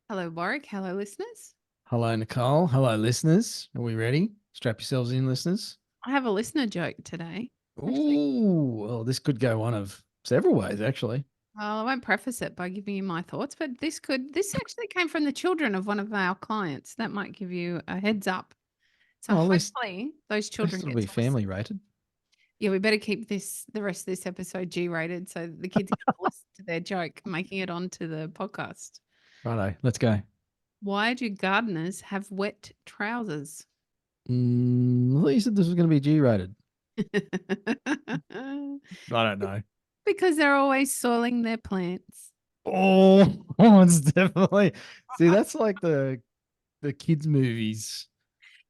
Hello, Warwick. Hello, listeners. Hello, Nicole. Hello, listeners. Are we ready? Strap yourselves in, listeners. I have a listener joke today. Actually, Ooh, well, this could go one of several ways, actually. well, I won't preface it by giving you my thoughts, but this actually came from the children of one of our clients. That might give you a heads up. So Oh, hopefully those at least children it'll get be to listen. family rated. Yeah, we better keep the rest of this episode G-rated so the kids get to listen to their joke, making it onto the podcast. Righto, let's go. Why do gardeners have wet trousers? I thought you said this was going to be G rated. I don't know. Because they're always soiling their plants. Oh, it's definitely. See, that's like the kids' movies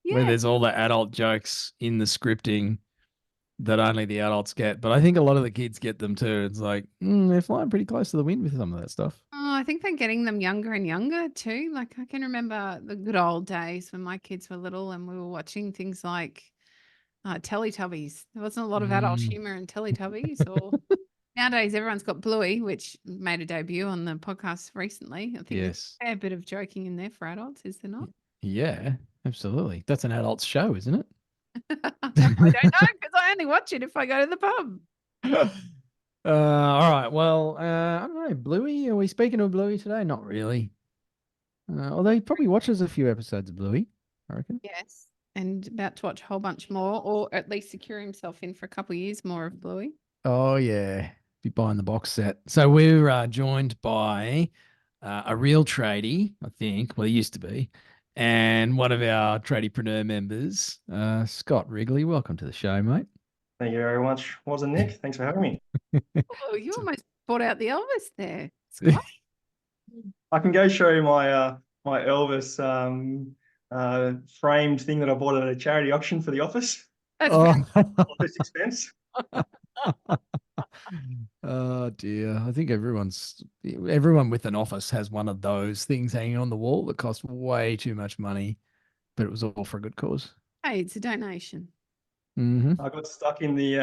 where Yeah. there's all the adult jokes in the scripting that only the adults get. But I think a lot of the kids get them too. It's like they're flying pretty close to the wind with some of that stuff. Oh, I think they're getting them younger and younger too. Like I can remember the good old days when my kids were little and we were watching things like Teletubbies. There wasn't a lot of adult Mm, humor in Teletubbies. Or nowadays, everyone's got Bluey, which made a debut on the podcast recently. I think there's yes. a fair bit of joking in there for adults, is there not? Yeah, absolutely. That's an adult show, isn't it? I don't know because I only watch it if I go to the pub. All right. Well, I don't know. Bluey, are we speaking of Bluey today? Not really. Although he probably watches a few episodes of Bluey, I reckon. Yes, and about to watch a whole bunch more, or at least secure himself in for a couple of years more of Bluey. Oh, yeah. Be buying the box set. So we're joined by a real tradie, I think. Well, he used to be. And one of our tradiepreneur members, Scott Wrigley. Welcome to the show, mate. Thank you very much, Waz Nic. Thanks for having me. Oh, you almost brought out the Elvis there, Scott. I can go show you my Elvis framed thing that I bought at a charity auction for the office. That's very Oh. Office expense. Oh dear. I think everyone with an office has one of those things hanging on the wall that cost way too much money, but it was all for a good cause. Hey, it's a donation. Mm-hmm. I got stuck in the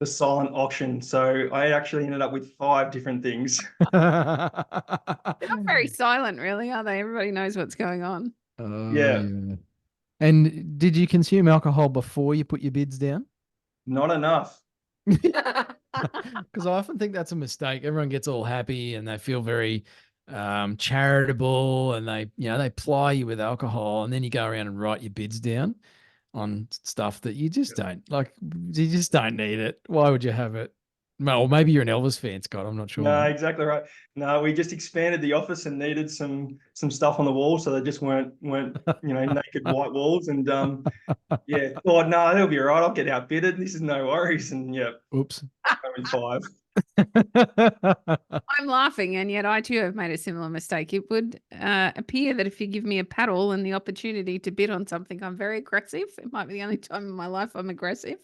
silent auction, so I actually ended up with 5 different things. They're not very silent, really, are they? Everybody knows what's going on. Oh Yeah, yeah. And did you consume alcohol before you put your bids down? not enough. Because I often think that's a mistake. Everyone gets all happy and they feel very charitable, and they ply you with alcohol, and then you go around and write your bids down on stuff that you just don't like. You just don't need it. Why would you have it? Well, or maybe you're an Elvis fan, Scott. I'm not sure, No, mate. exactly right. No, we just expanded the office and needed some stuff on the wall, so they just weren't naked white walls. And yeah, thought no, they'll be all right. I'll get outbidded. This is no worries. And yeah, Oops. only 5. I'm laughing, and yet I too have made a similar mistake. It would appear that if you give me a paddle and the opportunity to bid on something, I'm very aggressive. It might be the only time in my life I'm aggressive.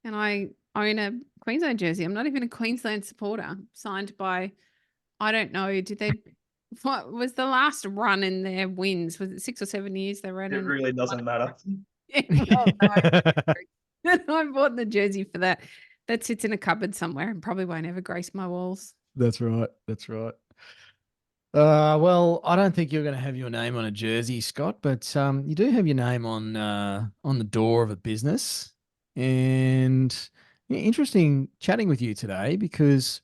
And I own a Queensland jersey. I'm not even a Queensland supporter, signed by, I don't know, what was the last run in their wins? Was it 6 or 7 years they ran It in? really doesn't matter. Well, no. I bought the jersey for that. That sits in a cupboard somewhere and probably won't ever grace my walls. That's right. That's right. Well, I don't think you're going to have your name on a jersey, Scott, but you do have your name on the door of a business. And yeah, interesting chatting with you today because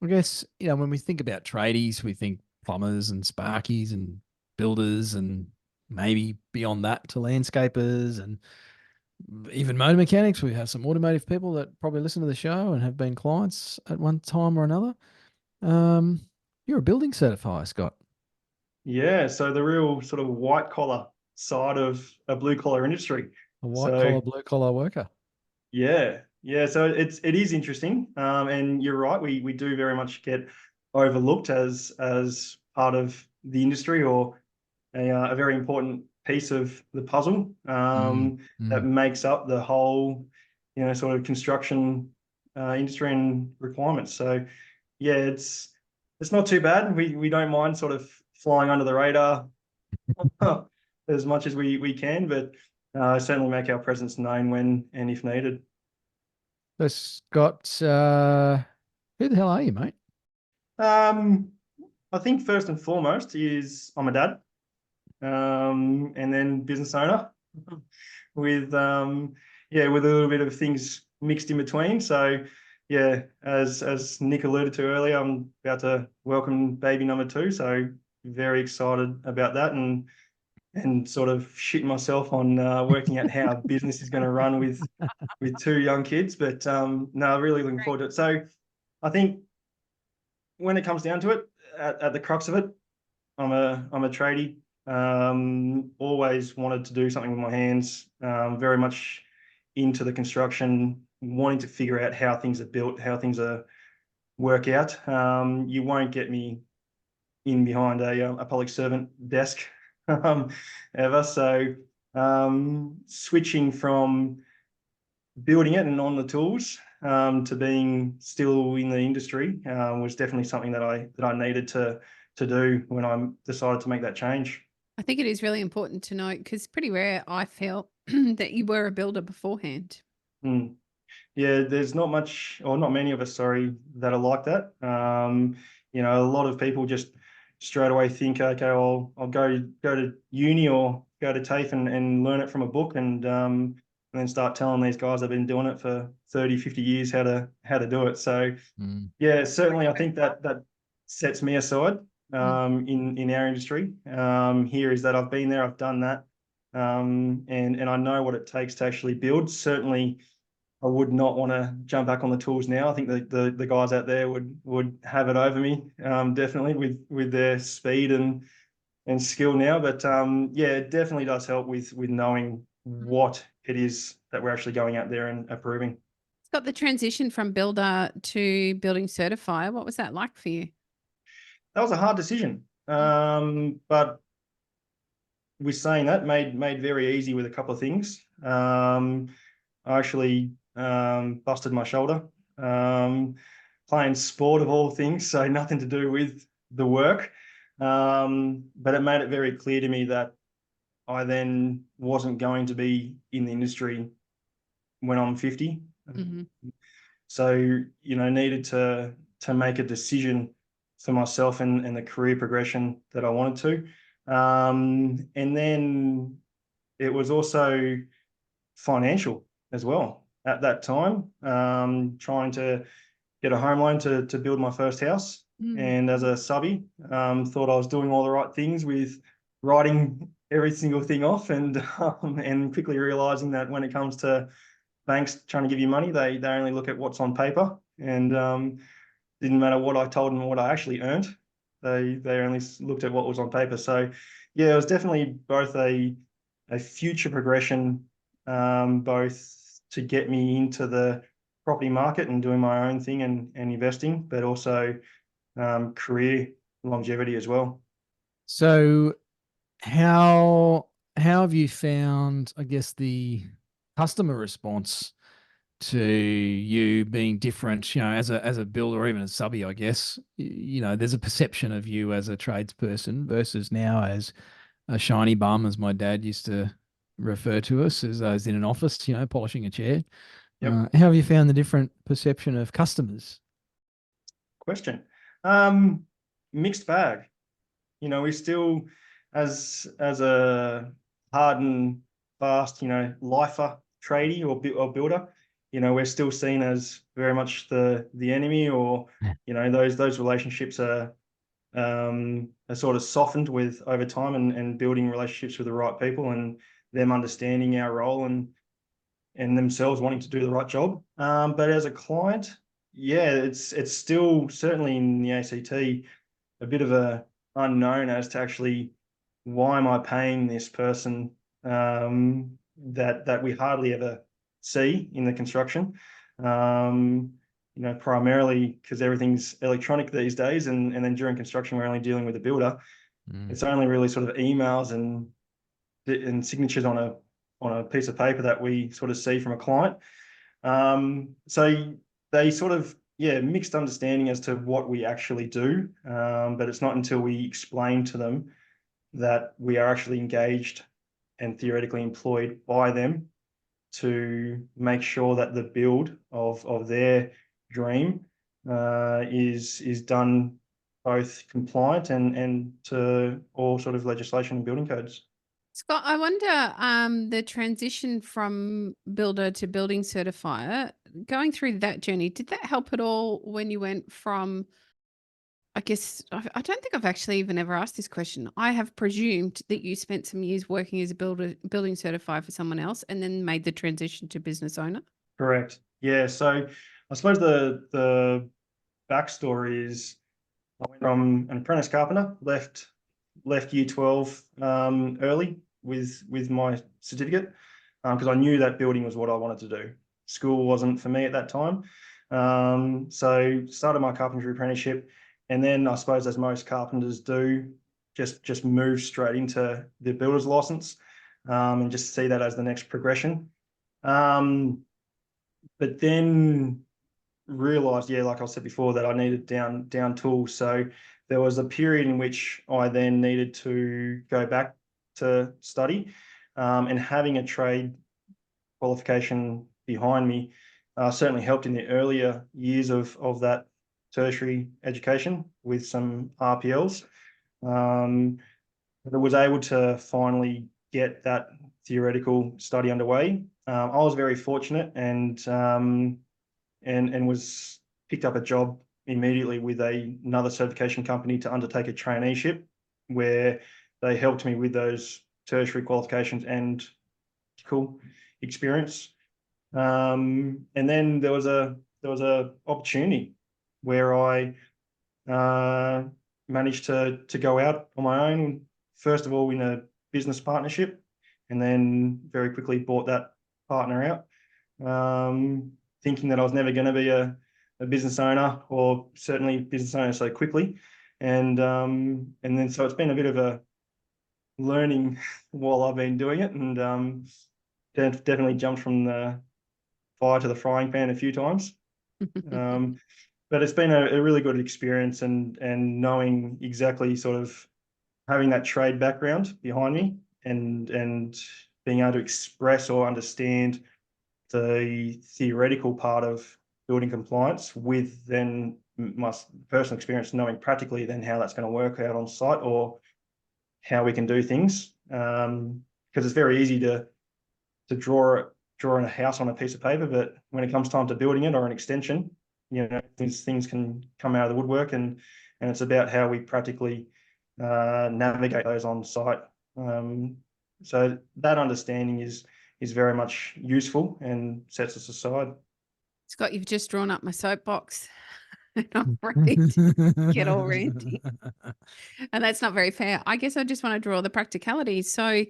I guess when we think about tradies, we think plumbers and sparkies and builders and maybe beyond that to landscapers and even motor mechanics. We have some automotive people that probably listen to the show and have been clients at one time or another. Um, you're a building certifier, Scott. Yeah, so the real sort of white collar side of a blue collar industry. A white So collar, blue collar worker. yeah. So it is interesting. And you're right. We do very much get overlooked as part of the industry or a very important piece of the puzzle Mm, that mm. makes up the whole, sort of construction industry and requirements. So yeah, it's not too bad. We don't mind sort of flying under the radar as much as we can, but certainly make our presence known when and if needed. So, Scott, who the hell are you, mate? Um, I think first and foremost is I'm a dad, and then business owner with with a little bit of things mixed in between. So yeah, as Nick alluded to earlier, I'm about to welcome baby number 2. So very excited about that, and sort of shitting myself on working out how business is going to run with 2 young kids. But no, really looking forward to it. So I think when it comes down to it, at the crux of it, I'm a tradie. Always wanted to do something with my hands. Very much into the construction, wanting to figure out how things are built, how things are work out. You won't get me in behind a public servant desk ever. So switching from building it and on the tools to being still in the industry was definitely something that I needed to do when I decided to make that change. I think it is really important to note, because pretty rare I felt that you were a builder beforehand. Mm. Yeah, there's not much, or not many of us, sorry, that are like that. A lot of people just straight away think, okay, I'll go to uni or go to TAFE and learn it from a book, and then start telling these guys that have been doing it for 30, 50 years how to do it. So yeah, certainly I think that sets me aside in our industry. Here is that I've been there, I've done that, and I know what it takes to actually build. Certainly I would not want to jump back on the tools now. I think the guys out there would have it over me, definitely with their speed and skill now. But yeah, it definitely does help with knowing what it is that we're actually going out there and approving. Got the transition from builder to building certifier. What was that like for you? That was a hard decision, but with saying that, made very easy with a couple of things. I actually busted my shoulder playing sport of all things, so nothing to do with the work. But it made it very clear to me that I then wasn't going to be in the industry when I'm 50. Mm-hmm. So, needed to make a decision for myself and the career progression that I wanted to. And then it was also financial as well at that time, trying to get a home loan to build my first house. And as a subby, thought I was doing all the right things with writing every single thing off, and quickly realizing that when it comes to banks trying to give you money, they only look at what's on paper, and didn't matter what I told them what I actually earned. They only looked at what was on paper. So yeah, it was definitely both a future progression, both to get me into the property market and doing my own thing and investing, but also career longevity as well. So how have you found, I guess, the customer response to you being different, as a builder or even a subby, I guess? There's a perception of you as a tradesperson versus now as a shiny bum, as my dad used to refer to us, as I was in an office, polishing a chair. Yep. How have you found the different perception of customers? Question. Mixed bag. We still, as a hard and fast, lifer tradie or builder, we're still seen as very much the enemy, or those relationships are sort of softened with over time, and building relationships with the right people, and them understanding our role and themselves wanting to do the right job. But as a client, yeah, it's still certainly in the ACT a bit of a unknown as to actually why am I paying this person that we hardly ever see in the construction. Primarily because everything's electronic these days, and then during construction we're only dealing with a builder. It's only really sort of emails and signatures on a piece of paper that we sort of see from a client. So they sort of, mixed understanding as to what we actually do, but it's not until we explain to them that we are actually engaged and theoretically employed by them to make sure that the build of their dream is done both compliant and to all sort of legislation and building codes. Scott, I wonder the transition from builder to building certifier, going through that journey, did that help at all when you went from, I guess, I don't think I've actually even ever asked this question. I have presumed that you spent some years working as a building certifier for someone else and then made the transition to business owner. Correct. Yeah. So I suppose the backstory is I went from an apprentice carpenter, left year 12 early with my certificate because I knew that building was what I wanted to do. School wasn't for me at that time. So started my carpentry apprenticeship, and then I suppose, as most carpenters do, just move straight into the builder's license and just see that as the next progression. But then realized, yeah, like I said before, that I needed down tools. So there was a period in which I then needed to go back to study, and having a trade qualification behind me certainly helped in the earlier years of that tertiary education with some RPLs. But I was able to finally get that theoretical study underway. I was very fortunate and was picked up a job immediately with another certification company to undertake a traineeship where they helped me with those tertiary qualifications and cool experience. And then there was a opportunity where I managed to go out on my own, first of all in a business partnership, and then very quickly bought that partner out, thinking that I was never going to be a business owner, or certainly business owner so quickly. And then so it's been a bit of a learning while I've been doing it, and definitely jumped from the fire to the frying pan a few times. But it's been a really good experience, and knowing exactly, sort of having that trade background behind me, and being able to express or understand the theoretical part of building compliance with then my personal experience, knowing practically then how that's going to work out on site or how we can do things. Because it's very easy to draw in a house on a piece of paper, but when it comes time to building it or an extension, these things can come out of the woodwork, and it's about how we practically navigate those on site. So that understanding is very much useful and sets us aside. Scott, you've just drawn up my soapbox and I'm ready to get all ranty. And that's not very fair. I guess I just want to draw the practicality. So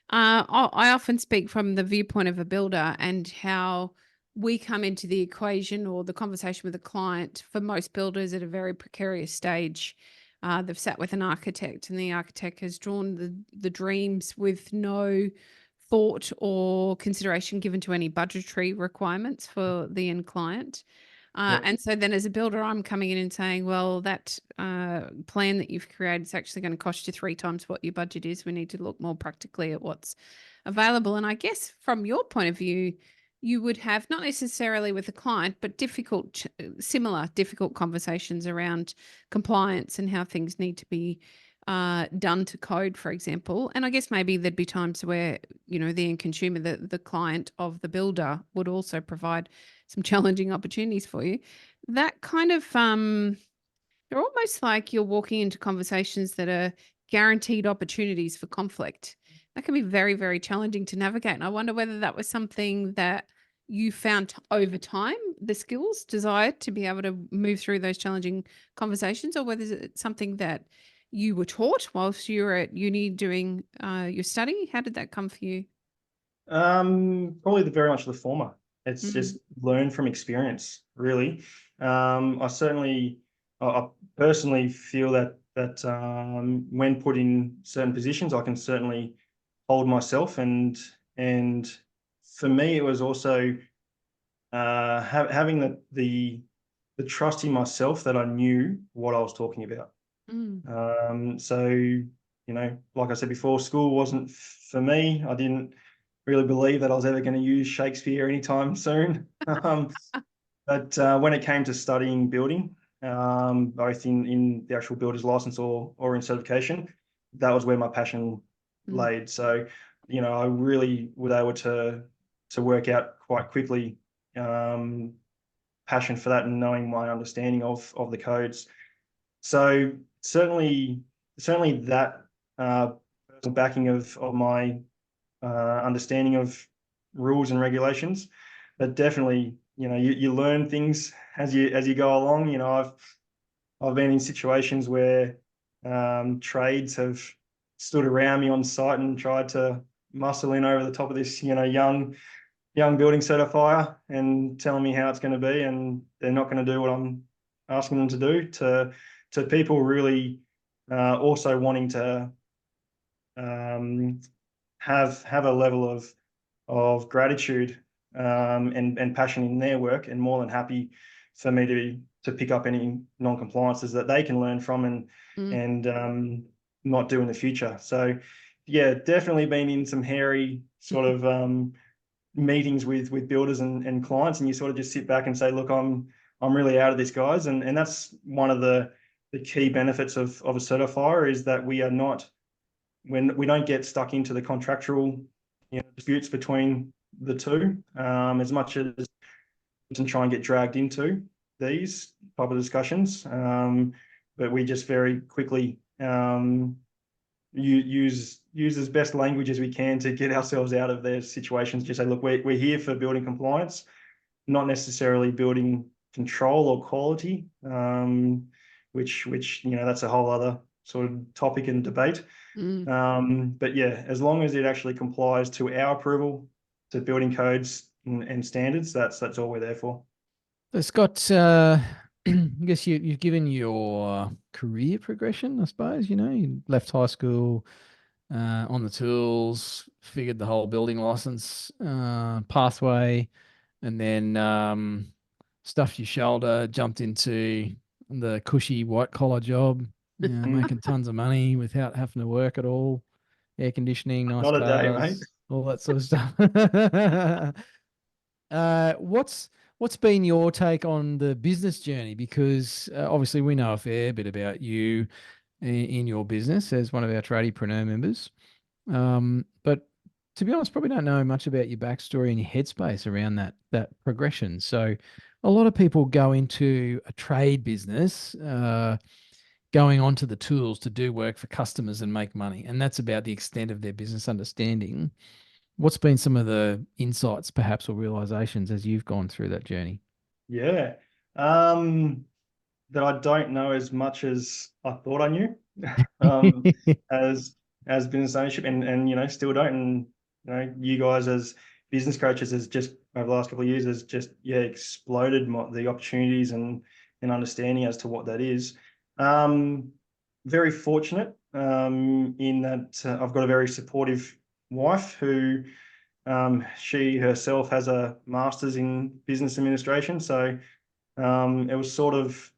I often speak from the viewpoint of a builder and how we come into the equation or the conversation with a client, for most builders, at a very precarious stage. They've sat with an architect and the architect has drawn the dreams with no thought or consideration given to any budgetary requirements for the end client. Yep. And so then as a builder, I'm coming in and saying, well, that plan that you've created is actually going to cost you 3 times what your budget is. We need to look more practically at what's available. And I guess from your point of view, you would have, not necessarily with a client, but similar difficult conversations around compliance and how things need to be done to code, for example. And I guess maybe there'd be times where, the end consumer, the client of the builder, would also provide some challenging opportunities for you. That kind of, they're almost like you're walking into conversations that are guaranteed opportunities for conflict. That can be very, very challenging to navigate. And I wonder whether that was something that you found over time, the skills, desire to be able to move through those challenging conversations, or whether it's something that you were taught whilst you were at uni doing your study. How did that come for you? Probably very much the former. It's just learn from experience, really. I personally feel that when put in certain positions, I can certainly hold myself, and for me, it was also having the trust in myself that I knew what I was talking about. So, like I said before, school wasn't for me. I didn't really believe that I was ever going to use Shakespeare anytime soon. But when it came to studying building, both in the actual builder's license or in certification. That was where my passion laid. So, you know, I really was able to work out quite quickly passion for that and knowing my understanding of the codes. So certainly that personal backing of my understanding of rules and regulations, but definitely, you know, you learn things as you go along. You know, I've been in situations where trades have stood around me on site and tried to muscle in over the top of this, you know, young building certifier and telling me how it's going to be, and they're not going to do what I'm asking them to do, to people really also wanting to have a level of gratitude and passion in their work, and more than happy for me to pick up any non-compliances that they can learn from and not do in the future. So yeah, definitely been in some hairy sort of meetings with builders and clients, and you sort of just sit back and say, look, I'm really out of this, guys. And that's one of the key benefits of a certifier, is that we are not, when we don't get stuck into the contractual, you know, disputes between the two, as much as and try and get dragged into these type of discussions. But we just very quickly use as best language as we can to get ourselves out of their situations. Just say, look, we're here for building compliance, not necessarily building control or quality, which you know, that's a whole other sort of topic and debate. But yeah, as long as it actually complies to our approval, to building codes and standards, that's all we're there for. So Scott, I guess you've given your career progression, I suppose. You know, you left high school on the tools, figured the whole building license pathway, and then stuffed your shoulder, jumped into the cushy white collar job, you know, making tons of money without having to work at all, air conditioning, nice Not a day, mate. cars, all that sort of stuff. What's been your take on the business journey? Because obviously we know a fair bit about you in your business as one of our tradiepreneur members. But to be honest, probably don't know much about your backstory and your headspace around that progression. So a lot of people go into a trade business, going onto the tools to do work for customers and make money. And that's about the extent of their business understanding. What's been some of the insights, perhaps, or realizations as you've gone through that journey? Yeah. That I don't know as much as I thought I knew, as business ownership, and you know, still don't. And you know, you guys as business coaches has just over the last couple of years has just exploded the opportunities and understanding as to what that is. Very fortunate in that I've got a very supportive wife who she herself has a master's in business administration. So it was sort of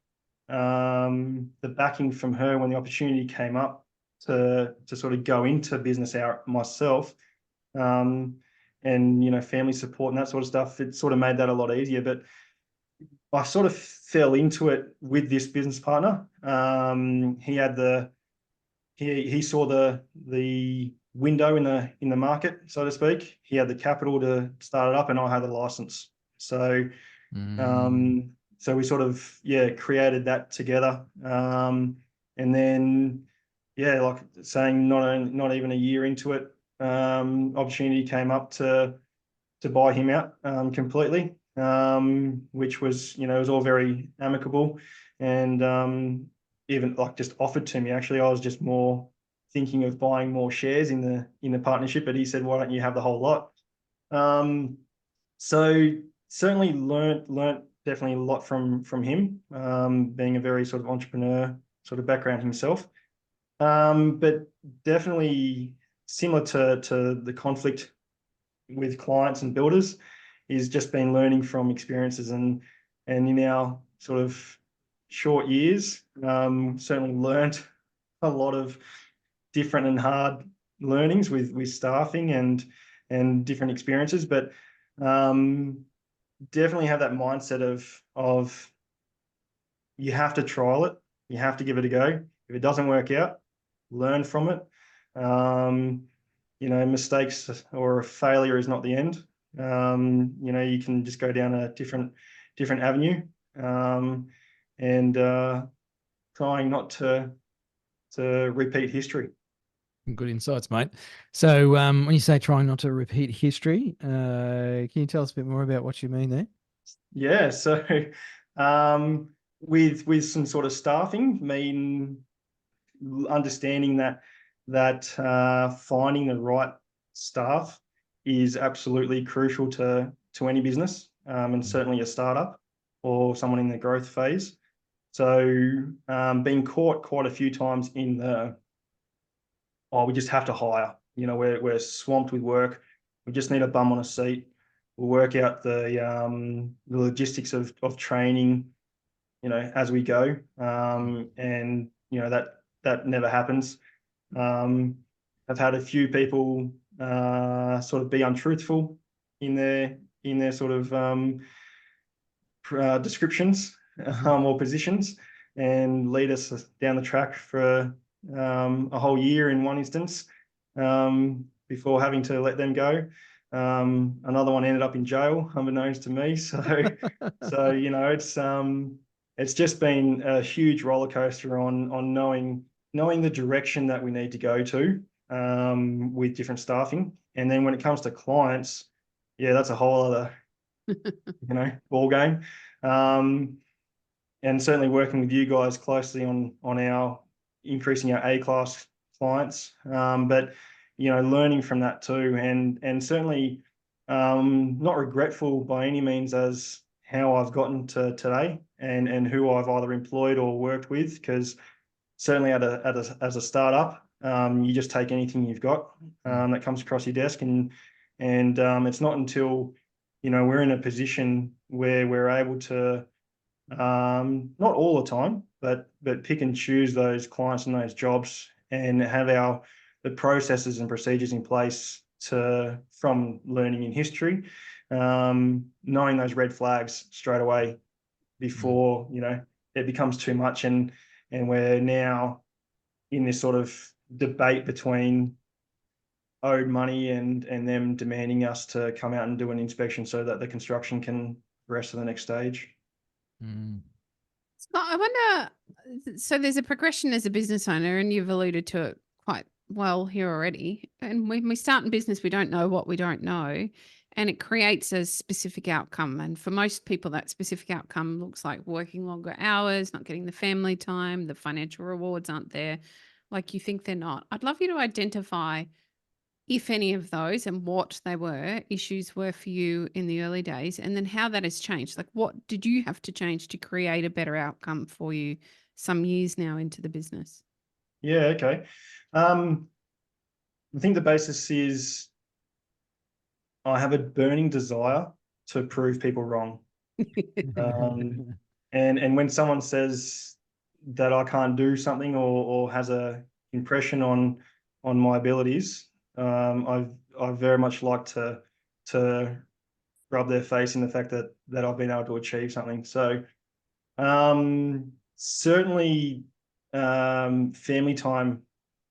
the backing from her when the opportunity came up to sort of go into business out myself, and you know, family support and that sort of stuff. It sort of made that a lot easier. But I sort of fell into it with this business partner. He saw the window in the market, so to speak. He had the capital to start it up, and I had the license. So so we sort of created that together, and then like saying, not even a year into it, opportunity came up to buy him out completely, which was, you know, it was all very amicable, and even like just offered to me. Actually, I was just more thinking of buying more shares in the partnership, but he said, why don't you have the whole lot? So certainly learnt definitely a lot from him, being a very sort of entrepreneur sort of background himself, but definitely similar to the conflict with clients and builders is just been learning from experiences, and in our sort of short years, certainly learnt a lot of different and hard learnings with staffing and different experiences, but definitely have that mindset of you have to trial it. You have to give it a go. If it doesn't work out, learn from it. Mistakes or a failure is not the end. You can just go down a different avenue, and trying not to repeat history. Good insights, mate. So when you say trying not to repeat history, can you tell us a bit more about what you mean there? Yeah, so with some sort of staffing, understanding that finding the right staff is absolutely crucial to any business, and certainly a startup or someone in the growth phase. So being caught quite a few times in we just have to hire. We're swamped with work. We just need a bum on a seat. We'll work out the logistics of training, as we go. And that never happens. I've had a few people sort of be untruthful in their sort of descriptions or positions, and lead us down the track for a whole year in one instance, before having to let them go. Another one ended up in jail, unbeknownst to me. It's just been a huge roller coaster on knowing the direction that we need to go to, with different staffing. And then when it comes to clients, yeah, that's a whole other ball game. And certainly working with you guys closely on our increasing our A-class clients, but learning from that too, and certainly not regretful by any means as how I've gotten to today, and who I've either employed or worked with, because certainly as a startup, you just take anything you've got that comes across your desk, and it's not until we're in a position where we're able to, not all the time, but pick and choose those clients and those jobs, and have the processes and procedures in place from learning in history, knowing those red flags straight away before it becomes too much, and we're now in this sort of debate between owed money and them demanding us to come out and do an inspection so that the construction can progress to the next stage. Scott, I wonder, so there's a progression as a business owner, and you've alluded to it quite well here already. And when we start in business, we don't know what we don't know, and it creates a specific outcome. And for most people, that specific outcome looks like working longer hours, not getting the family time, the financial rewards aren't there like you think they're not. I'd love you to identify if any of those and what they were issues were for you in the early days, and then how that has changed. Like, what did you have to change to create a better outcome for you some years now into the business? Yeah, okay. I think the basis is I have a burning desire to prove people wrong. And when someone says that I can't do something, or has a impression on my abilities, I very much like to rub their face in the fact that I've been able to achieve something. So certainly family time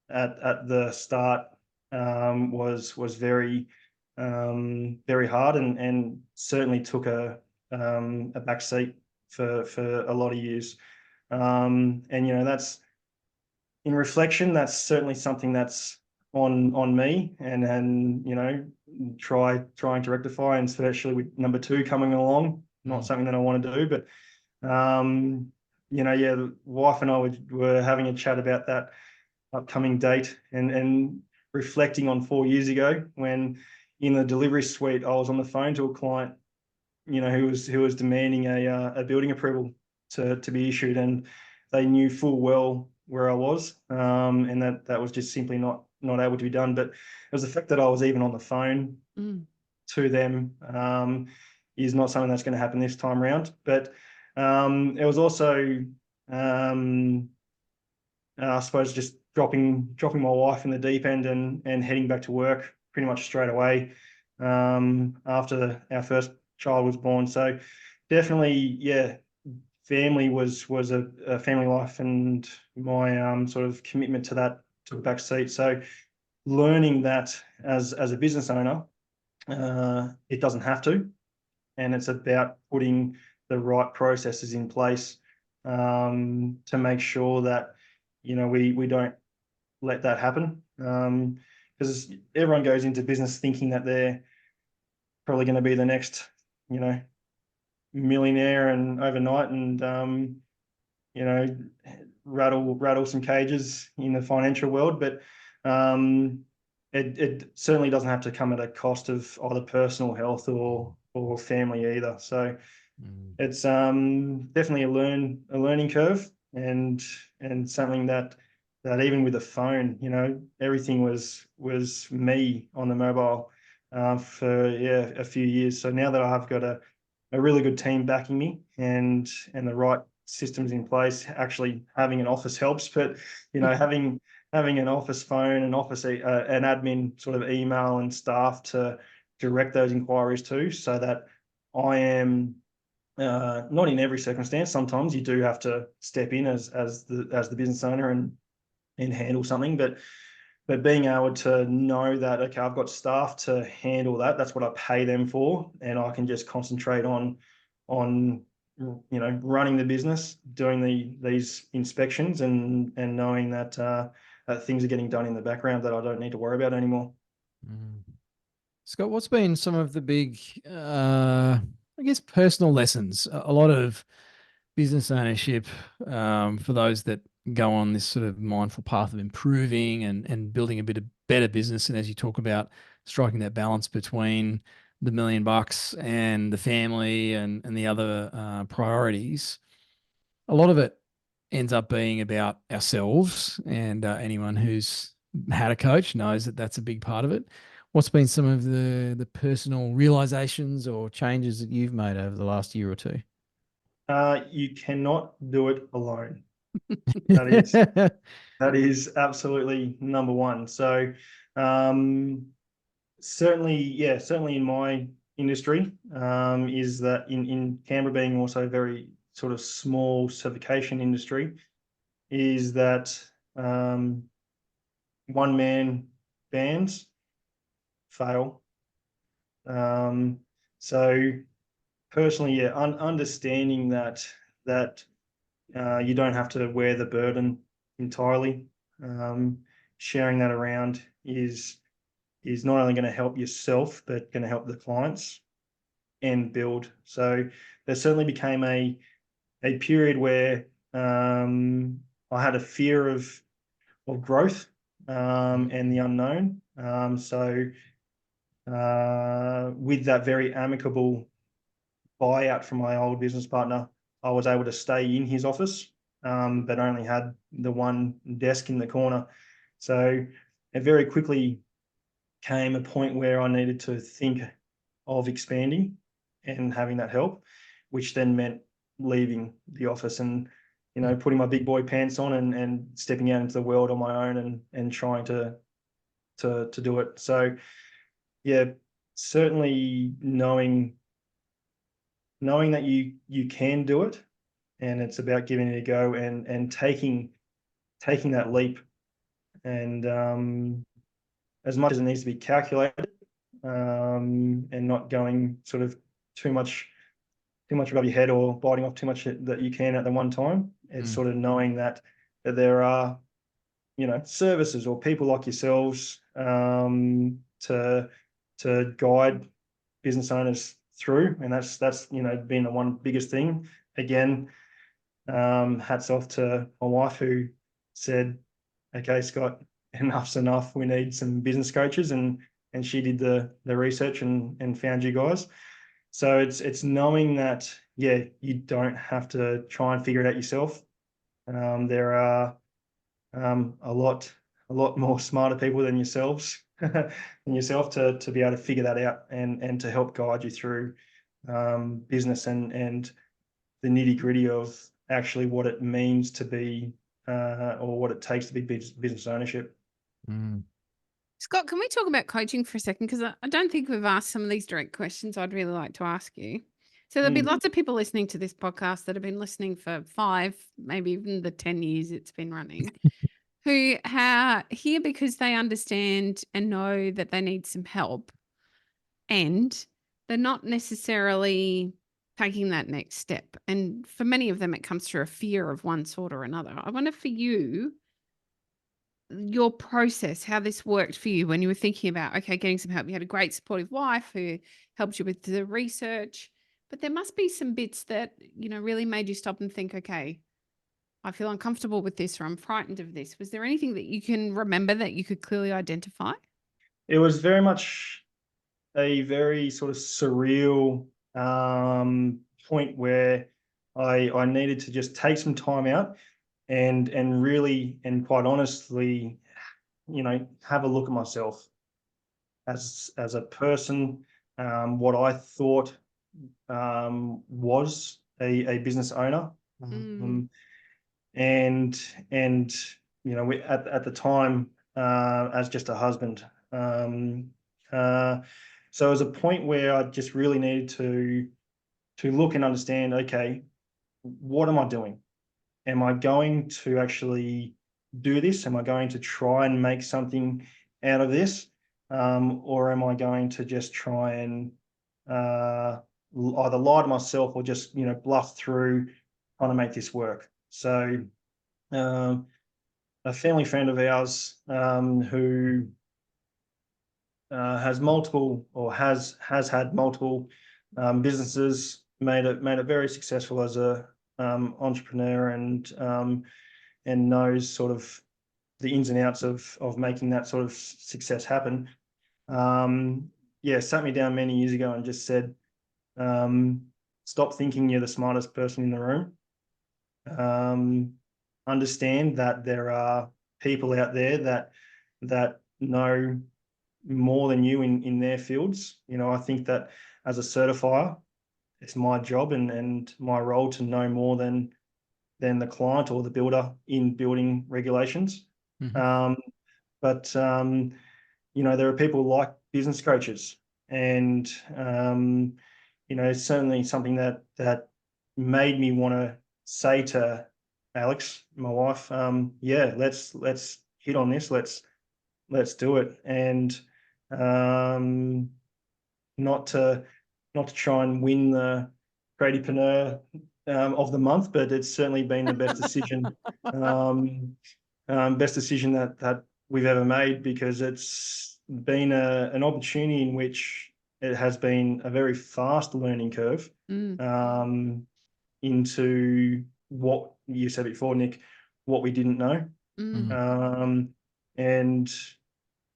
at the start was very very hard, and certainly took a back seat for a lot of years. And that's, in reflection, that's certainly something that's on me, and trying to rectify, and especially with number 2 coming along, not something that I want to do. But the wife and I were having a chat about that upcoming date, and reflecting on 4 years ago, when in the delivery suite I was on the phone to a client, who was demanding a building approval to be issued, and they knew full well where I was, and that was just simply not able to be done. But it was the fact that I was even on the phone to them, is not something that's going to happen this time around. But it was also, I suppose, just dropping my wife in the deep end, and heading back to work pretty much straight away after our first child was born. So definitely, yeah, family was a family life, and my sort of commitment to that took a back seat. So learning that as a business owner, it doesn't have to, and it's about putting the right processes in place to make sure that we don't let that happen, because everyone goes into business thinking that they're probably going to be the next millionaire and overnight, and you know rattle some cages in the financial world, but it certainly doesn't have to come at a cost of either personal health or family either. So it's definitely a learning curve, and something that even with the phone, everything was me on the mobile for a few years. So now that I've got a really good team backing me, and the right systems in place, actually having an office helps, but having an office phone, an office an admin sort of email and staff to direct those inquiries to, so that I am not in every circumstance. Sometimes you do have to step in as the business owner and handle something, but being able to know that, okay, I've got staff to handle that. That's what I pay them for, and I can just concentrate on running the business, doing these inspections, and knowing that things are getting done in the background that I don't need to worry about anymore. Scott, what's been some of the big, I guess, personal lessons? A lot of business ownership, for those that go on this sort of mindful path of improving and building a bit of better business, and as you talk about, striking that balance between the $1 million and the family and the other priorities, a lot of it ends up being about ourselves, and anyone who's had a coach knows that that's a big part of it. What's been some of the personal realizations or changes that you've made over the last year or two? You cannot do it alone. That is absolutely number one. So certainly in my industry, is that in Canberra being also a very sort of small certification industry, is that one-man bands fail. So personally, understanding that you don't have to wear the burden entirely. Sharing that around is not only going to help yourself, but going to help the clients and build. So there certainly became a period where I had a fear of growth and the unknown. So with that very amicable buyout from my old business partner, I was able to stay in his office, but only had the one desk in the corner. So it very quickly came a point where I needed to think of expanding and having that help, which then meant leaving the office and putting my big boy pants on and stepping out into the world on my own and trying to do it. So yeah, certainly knowing that you can do it, and it's about giving it a go and taking that leap, and as much as it needs to be calculated, and not going sort of too much above your head or biting off too much that you can at the one time. It's sort of knowing that there are services or people like yourselves to guide business owners through, and that's been the one biggest thing. Again, hats off to my wife, who said, okay, Scott, enough's enough, we need some business coaches, and she did the research and found you guys. So it's knowing that you don't have to try and figure it out yourself. There are a lot more smarter people than yourself to be able to figure that out and to help guide you through business and the nitty-gritty of actually what it means to be or what it takes to be business ownership. Scott, can we talk about coaching for a second? Because I don't think we've asked some of these direct questions I'd really like to ask you. So there'll be Mm. lots of people listening to this podcast that have been listening for 5, maybe even the 10 years it's been running, who are here because they understand and know that they need some help, and they're not necessarily taking that next step. And for many of them, it comes through a fear of one sort or another. I wonder for you, your process, how this worked for you when you were thinking about, okay, getting some help. You had a great supportive wife who helped you with the research, but there must be some bits that, really made you stop and think, okay, I feel uncomfortable with this, or I'm frightened of this. Was there anything that you can remember that you could clearly identify? It was very much a very sort of surreal point where I needed to just take some time out and really and quite honestly, have a look at myself as a person, what I thought was a business owner, Mm, and we, at the time, as just a husband. Um, so it was a point where I just really needed to look and understand. Okay, what am I doing? Am I going to actually do this? Am I going to try and make something out of this? Or am I going to just try and either lie to myself or just, bluff through trying to make this work? So um, a family friend of ours who has multiple or has had multiple businesses, made it very successful as a entrepreneur, and knows sort of the ins and outs of making that sort of success happen. Yeah, sat me down many years ago and just said, stop thinking you're the smartest person in the room. Understand that there are people out there that know more than you in their fields. I think that as a certifier, it's my job and my role to know more than the client or the builder in building regulations. Mhm. But there are people like business coaches, and it's certainly something that made me want to say to Alex, my wife, yeah, let's hit on this, let's do it, and um, not to try and win the Tradiepreneur of the month, but it's certainly been the best decision, best decision that we've ever made, because it's been an opportunity in which it has been a very fast learning curve mm, into what you said before, Nick, what we didn't know. mm. And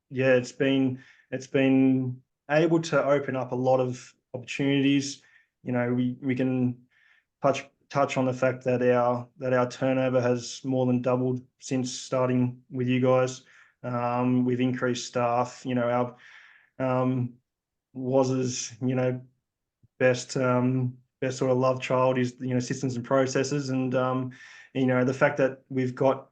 yeah, it's been able to open up a lot of opportunities. We can touch on the fact that our turnover has more than doubled since starting with you guys. We've increased staff. Our Waz's best sort of love child is systems and processes, and the fact that we've got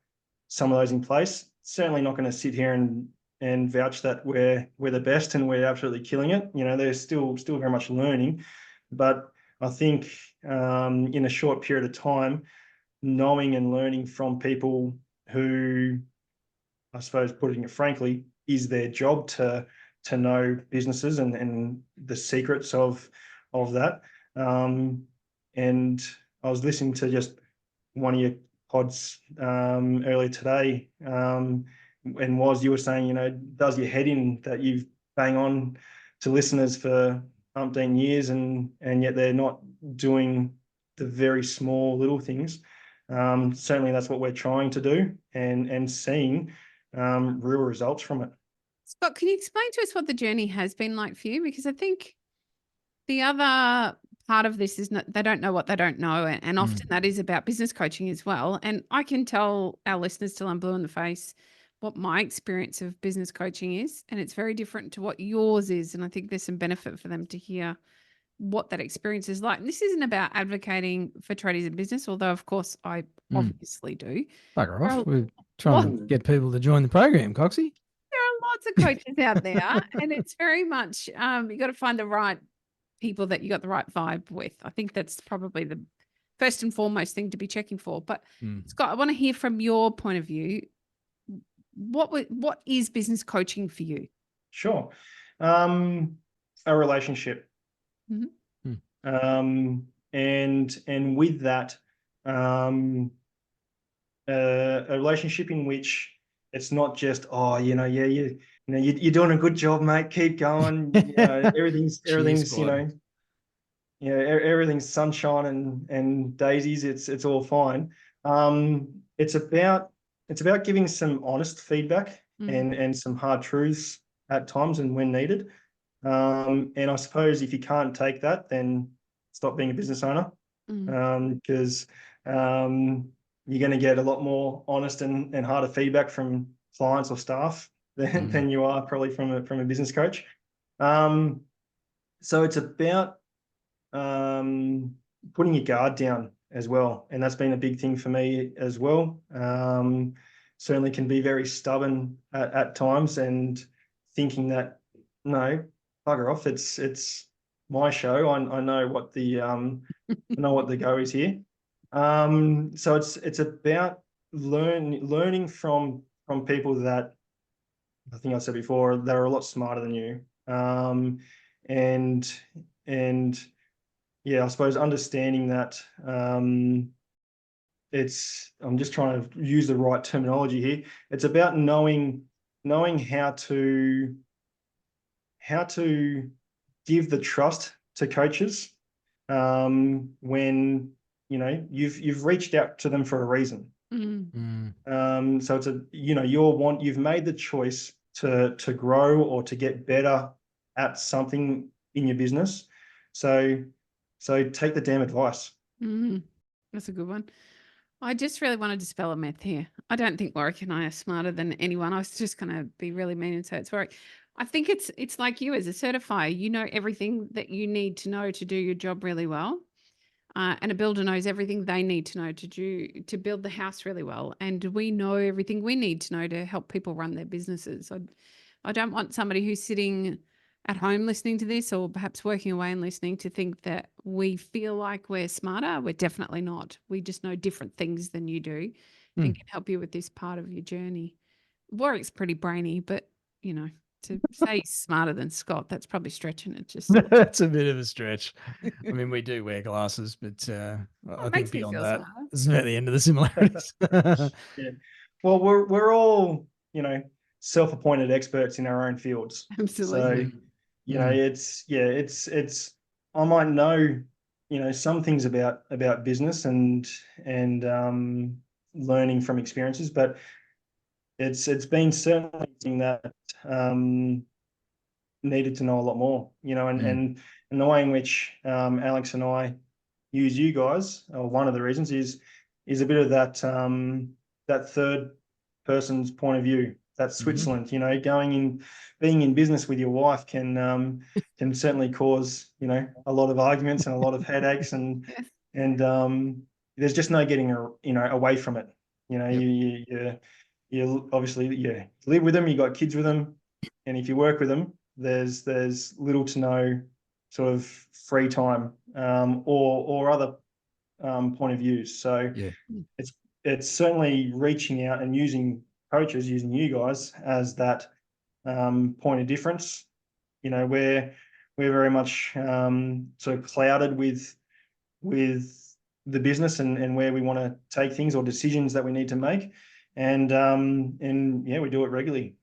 some of those in place. Certainly not going to sit here and vouch that we're the best and we're absolutely killing it. There's still very much learning, but I think in a short period of time, knowing and learning from people who, I suppose, putting it frankly, is their job to know businesses and the secrets of that. And I was listening to just one of your pods earlier today, and you were saying, does your head in that you've bang on to listeners for umpteen years, and yet they're not doing the very small little things. Certainly that's what we're trying to do, and seeing real results from it. Scott, can you explain to us what the journey has been like for you? Because I think the other part of this is they don't know what they don't know. And often that is about business coaching as well. And I can tell our listeners till I'm blue in the face what my experience of business coaching is. And it's very different to what yours is. And I think there's some benefit for them to hear what that experience is like. And this isn't about advocating for tradies in business, although of course I obviously do. Bugger There off. are We're trying to get people to join the program, Coxie. there are lots of coaches out there, and it's very much you got to find the right people that you got the right vibe with. I think that's probably the first and foremost thing to be checking for. But Scott, I want to hear from your point of view. What is business coaching for you? Sure. A relationship. And with that, a relationship in which it's not just, oh, you're doing a good job, mate. Keep going. Everything's squad. everything's sunshine and daisies. It's all fine. It's about giving some honest feedback and some hard truths at times and when needed. And I suppose if you can't take that, then stop being a business owner, because you're going to get a lot more honest and harder feedback from clients or staff than you are probably from a business coach. So it's about putting your guard down as well, and that's been a big thing for me as well. Certainly can be very stubborn at times and thinking that, no, bugger off, it's my show. I know what the go is here. So it's about learning from people that, I think I said before, that are a lot smarter than you. And yeah, I suppose understanding that, I'm just trying to use the right terminology here. It's about knowing how to give the trust to coaches, when you've reached out to them for a reason. So it's you've made the choice to grow or to get better at something in your business. So take the damn advice. That's a good one. I just really want to dispel a myth here. I don't think Warwick and I are smarter than anyone. I was just going to be really mean and say it's Warwick. I think it's like you as a certifier. You know everything that you need to know to do your job really well. And a builder knows everything they need to know to build the house really well. And we know everything we need to know to help people run their businesses. I don't want somebody who's sitting at home listening to this, or perhaps working away and listening, to think that we feel like we're smarter. We're definitely not. We just know different things than you do and can help you with this part of your journey. Warwick's pretty brainy, but to say he's smarter than Scott, that's probably stretching it. That's a bit of a stretch. I mean, we do wear glasses, but I think makes me beyond feel that, smarter. it's about the end of the similarities. Yeah. Well, we're all, self-appointed experts in our own fields. Absolutely. So, I might know, some things about business and learning from experiences, but it's been certainly something that needed to know a lot more, and the way in which Alex and I use you guys, one of the reasons is a bit of that that third person's point of view. That's Switzerland. Being in business with your wife can certainly cause a lot of arguments and a lot of headaches, and there's just no getting away from it. You obviously live with them, you got kids with them, and if you work with them, there's little to no sort of free time, or other point of views. So it's certainly reaching out and using coaches, using you guys as that point of difference. We're very much sort of clouded with the business and where we want to take things or decisions that we need to make, and we do it regularly.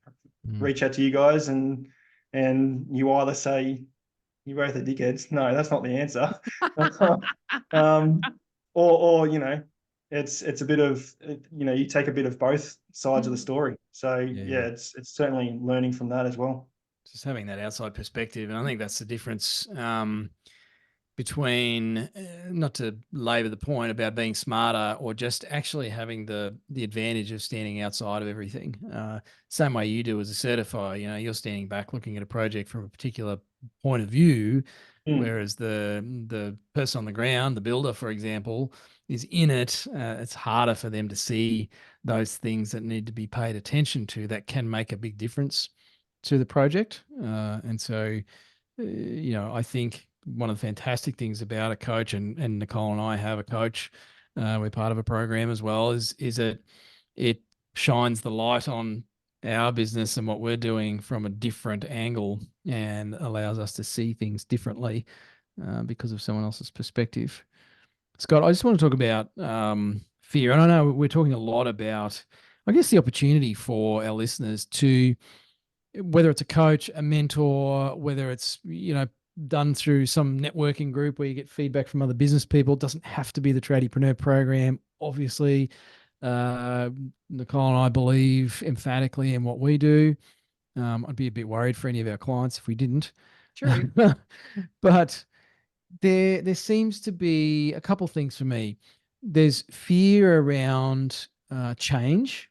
Reach out to you guys, and you either say, "You both are dickheads." No, that's not the answer. Or it's a bit of, you take a bit of both sides of the story. So it's certainly learning from that as well. Just having that outside perspective, and I think that's the difference between, not to labour the point about being smarter, or just actually having the advantage of standing outside of everything. Same way you do as a certifier. You're standing back looking at a project from a particular point of view, whereas the person on the ground, the builder, for example, is in it. It's harder for them to see those things that need to be paid attention to that can make a big difference to the project. And so, I think one of the fantastic things about a coach, and Nicole and I have a coach. We're part of a program as well. Is that it shines the light on our business and what we're doing from a different angle, and allows us to see things differently because of someone else's perspective. Scott, I just want to talk about fear. And I know we're talking a lot about, I guess, the opportunity for our listeners to, whether it's a coach, a mentor, whether it's, done through some networking group where you get feedback from other business people. It doesn't have to be the Tradiepreneur program. Obviously, Nicole and I believe emphatically in what we do. I'd be a bit worried for any of our clients if we didn't. True. But there seems to be a couple things for me. There's fear around change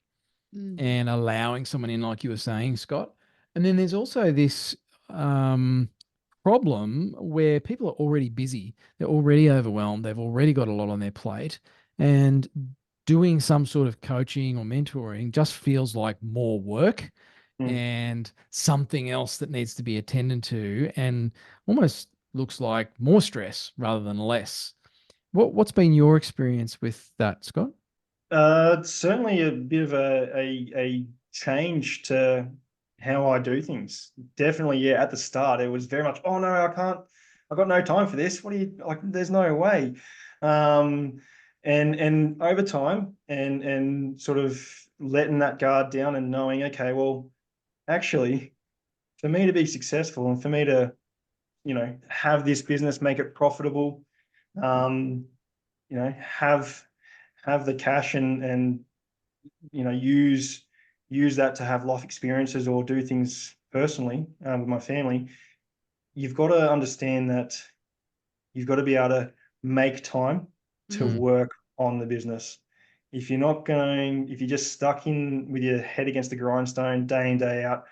and allowing someone in, like you were saying, Scott. And then there's also this problem where people are already busy. They're already overwhelmed. They've already got a lot on their plate. And doing some sort of coaching or mentoring just feels like more work and something else that needs to be attended to, and almost looks like more stress rather than less. What's been your experience with that, Scott? It's certainly a bit of a change to how I do things. Definitely, yeah. At the start, it was very much, oh no, I can't. I've got no time for this. What do you like? There's no way. And over time, and sort of letting that guard down and knowing, okay, well, actually, for me to be successful and for me to, have this business, make it profitable, have the cash and use that to have life experiences or do things personally with my family. You've got to understand that you've got to be able to make time to work on the business. If you're just stuck in with your head against the grindstone day in, day out,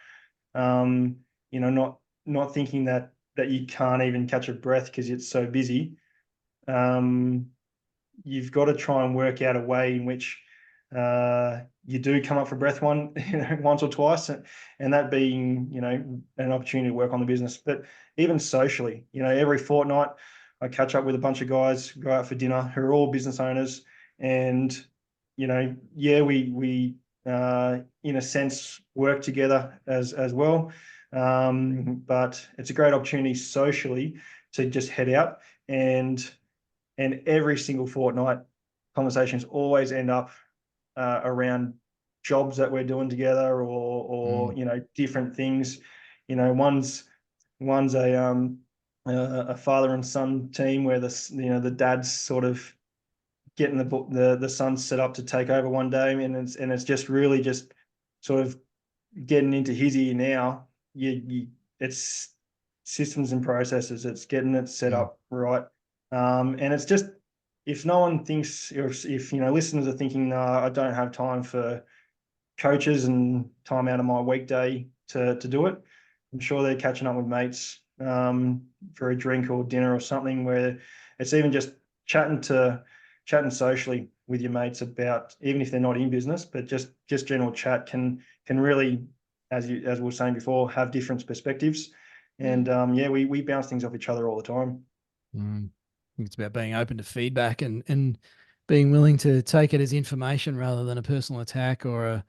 not thinking that you can't even catch a breath because it's so busy, you've got to try and work out a way in which you do come up for breath once or twice, and that being, an opportunity to work on the business. But even socially, every fortnight I catch up with a bunch of guys, go out for dinner, who are all business owners, and we in a sense work together as well. But it's a great opportunity socially to just head out, and every single fortnight conversations always end up around jobs that we're doing together, or different things. One's a father and son team where the dad's sort of getting the son set up to take over one day, and it's just really just sort of getting into his ear now. It's systems and processes. It's getting it set up right. And it's just, if no one thinks, or if listeners are thinking, no, I don't have time for coaches and time out of my weekday to do it, I'm sure they're catching up with mates for a drink or dinner or something, where it's even just chatting socially with your mates about, even if they're not in business, but just general chat can really, as we were saying before, have different perspectives. And we bounce things off each other all the time. I think it's about being open to feedback and being willing to take it as information rather than a personal attack or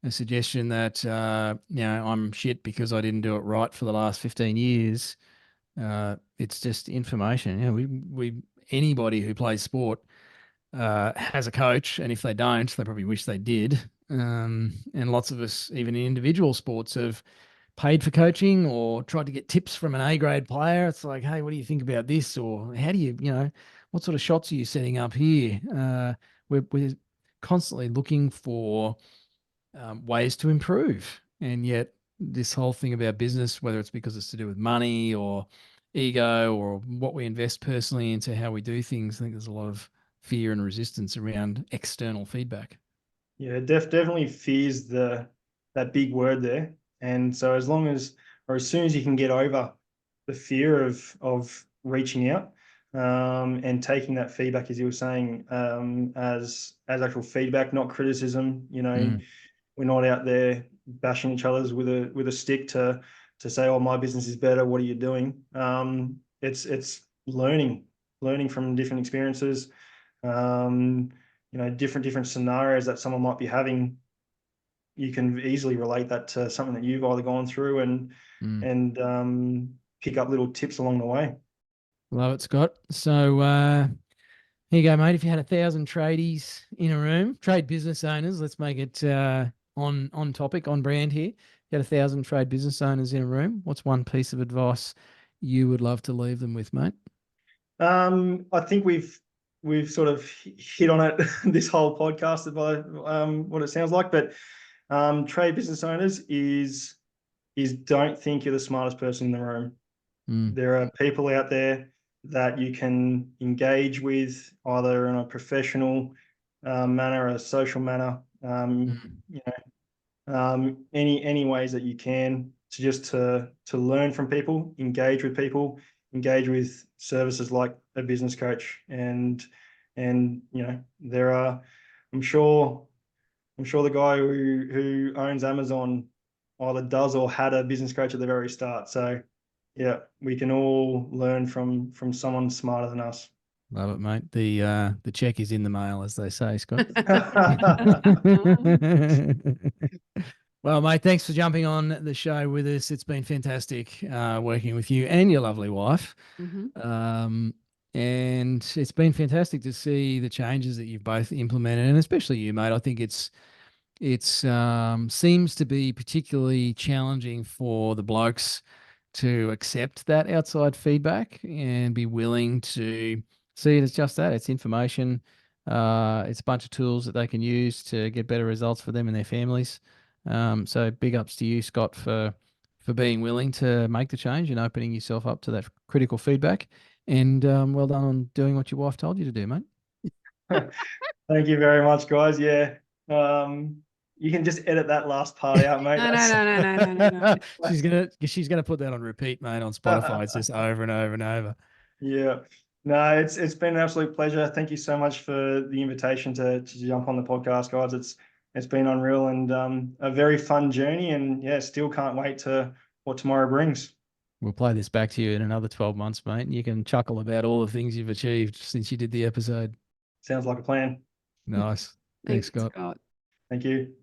a suggestion that I'm shit because I didn't do it right for the last 15 years. It's just information. We anybody who plays sport has a coach, and if they don't, they probably wish they did. And lots of us, even in individual sports, have paid for coaching or tried to get tips from an A-grade player. It's like, hey, what do you think about this? Or how do you, what sort of shots are you setting up here? We're constantly looking for ways to improve. And yet this whole thing about business, whether it's because it's to do with money or ego or what we invest personally into how we do things, I think there's a lot of fear and resistance around external feedback. Yeah, definitely fear's that big word there. And so as soon as you can get over the fear of reaching out and taking that feedback, as you were saying, as actual feedback, not criticism. We're not out there bashing each other's with a stick to say, oh, my business is better, what are you doing? it's learning from different experiences, different scenarios that someone might be having. You can easily relate that to something that you've either gone through and pick up little tips along the way. Love it, Scott. So here you go, mate. If you had 1,000 tradies in a room, trade business owners, let's make it on topic, on brand here. You had 1,000 trade business owners in a room. What's one piece of advice you would love to leave them with, mate? I think we've sort of hit on it this whole podcast by what it sounds like, but trade business owners is don't think you're the smartest person in the room. There are people out there that you can engage with either in a professional manner or a social manner, any ways that you can to learn from people, engage with people, engage with services like a business coach, and there are, I'm sure the guy who owns Amazon either does or had a business coach at the very start. So yeah, we can all learn from someone smarter than us. Love it, mate. The check is in the mail, as they say, Scott. Well, mate, thanks for jumping on the show with us. It's been fantastic working with you and your lovely wife. And it's been fantastic to see the changes that you've both implemented, and especially you, mate. I think it's seems to be particularly challenging for the blokes to accept that outside feedback and be willing to see it as just that. It's information. It's a bunch of tools that they can use to get better results for them and their families. So big ups to you, Scott, for being willing to make the change and opening yourself up to that critical feedback. And well done on doing what your wife told you to do, mate. Thank you very much, guys. Yeah. You can just edit that last part out, mate. No. She's gonna put that on repeat, mate, on Spotify. It's just over and over and over. Yeah. No, it's been an absolute pleasure. Thank you so much for the invitation to jump on the podcast, guys. It's been unreal and a very fun journey, and yeah, still can't wait to what tomorrow brings. We'll play this back to you in another 12 months, mate, and you can chuckle about all the things you've achieved since you did the episode. Sounds like a plan. Nice. Thanks, Scott. Scott. Thank you.